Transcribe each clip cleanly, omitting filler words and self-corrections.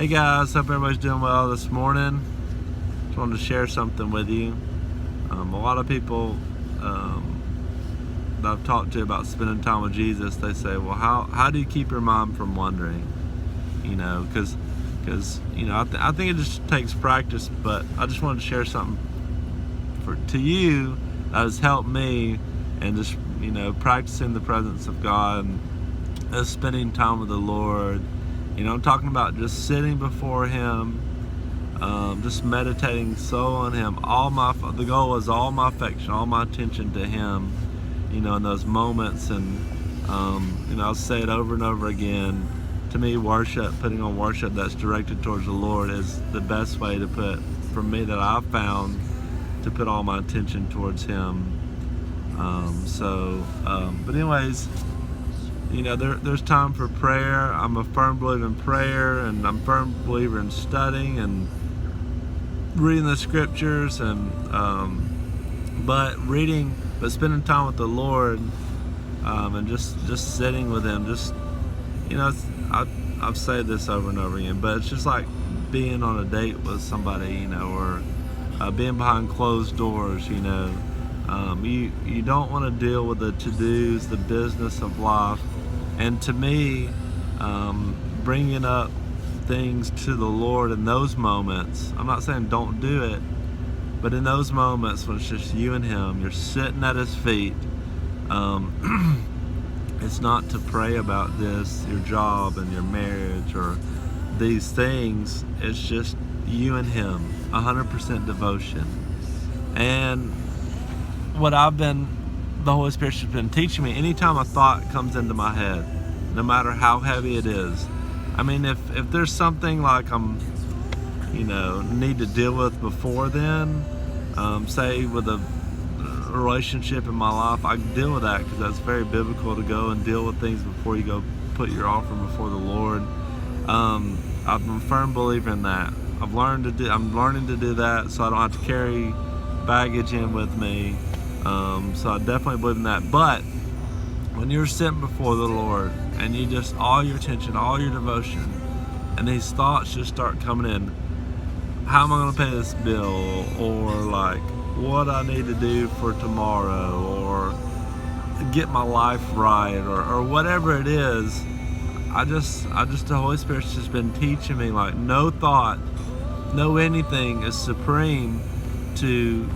Hey guys, hope everybody's doing well this morning. Just wanted to share something with you. A lot of people that I've talked to about spending time with Jesus, they say, well, how do you keep your mind from wandering? Because I think it just takes practice, but I just wanted to share something to you that has helped me, and just, practicing the presence of God and spending time with the Lord. I'm talking about just sitting before Him, just meditating so on Him. The goal is all my affection, all my attention to Him, in those moments. And, I'll say it over and over again. To me, putting on worship that's directed towards the Lord is the best way to for me, that I've found, to put all my attention towards Him. But anyways, there's time for prayer. I'm a firm believer in prayer, and I'm a firm believer in studying and reading the scriptures, but spending time with the Lord, and just sitting with Him. I've said this over and over again, but it's just like being on a date with somebody, or being behind closed doors. You don't want to deal with the to-dos, the business of life. And to me, bringing up things to the Lord in those moments, I'm not saying don't do it, but in those moments when it's just you and Him, you're sitting at His feet, it's not to pray about your job and your marriage or these things. It's just you and Him, 100% devotion. And what the Holy Spirit has been teaching me, anytime a thought comes into my head, no matter how heavy it is. If there's something like I'm, need to deal with before then, say with a relationship in my life, I can deal with that, because that's very biblical, to go and deal with things before you go put your offering before the Lord. I'm a firm believer in that. I'm learning to do that, so I don't have to carry baggage in with me. So I definitely believe in that. But when you're sitting before the Lord, and you just, all your attention, all your devotion, and these thoughts just start coming in, how am I going to pay this bill, or like what I need to do for tomorrow, or get my life right, or whatever it is, the Holy Spirit's just been teaching me, like, no thought, no anything is supreme to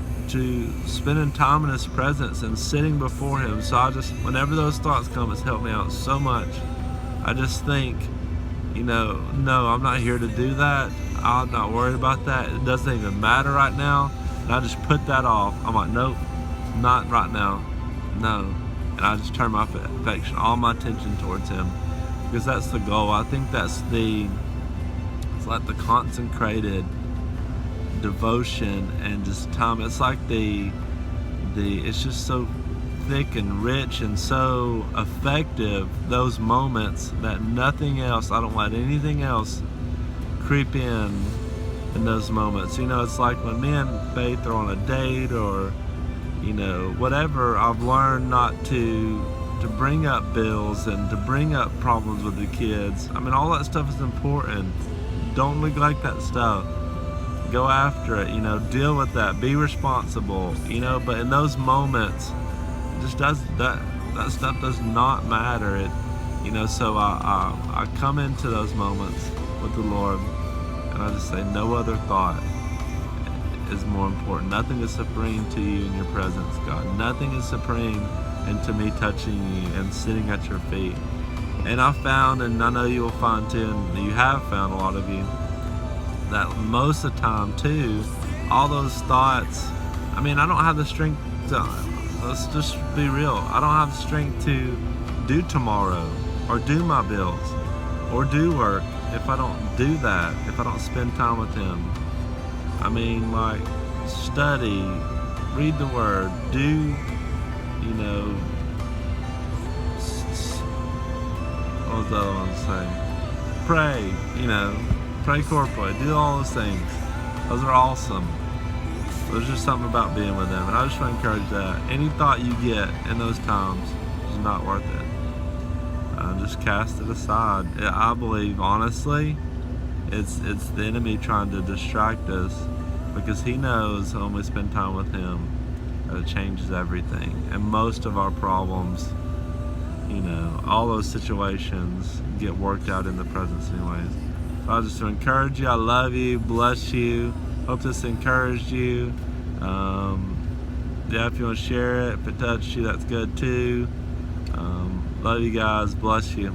spending time in His presence and sitting before Him. So whenever those thoughts come, it's helped me out so much. I just think, no, I'm not here to do that. I'm not worried about that. It doesn't even matter right now. And I just put that off. I'm like, nope, not right now. No. And I just turn my affection, all my attention towards Him, because that's the goal. I think it's like the consecrated devotion and just time. It's like it's just so thick and rich and so effective, those moments, that nothing else, I don't let anything else creep in those moments. It's like when me and Faith are on a date, or whatever, I've learned not to bring up bills and to bring up problems with the kids. All that stuff is important. Don't neglect that stuff. Go after it, deal with that, be responsible, but in those moments, that stuff does not matter. So I come into those moments with the Lord, and I just say, no other thought is more important. Nothing is supreme to you in your presence, God. Nothing is supreme into me touching you and sitting at your feet. And I found, and I know you will find too, and you have found, a lot of you, that most of the time too, all those thoughts, I don't have the strength to, let's just be real, I don't have the strength to do tomorrow, or do my bills, or do work, if I don't do that, if I don't spend time with Him. Like, study, read the Word, do, what was the other one saying? Pray, pray corporately, do all those things. Those are awesome. There's just something about being with Him, and I just want to encourage that. Any thought you get in those times is not worth it. Just cast it aside. I believe, honestly, It's the enemy trying to distract us, because he knows when we spend time with him that it changes everything. And most of our problems, all those situations get worked out in the presence anyways. So I just encourage you. I love you. Bless you. Hope this encouraged you. Yeah, if you want to share it, if it touched you, that's good too. Love you guys. Bless you.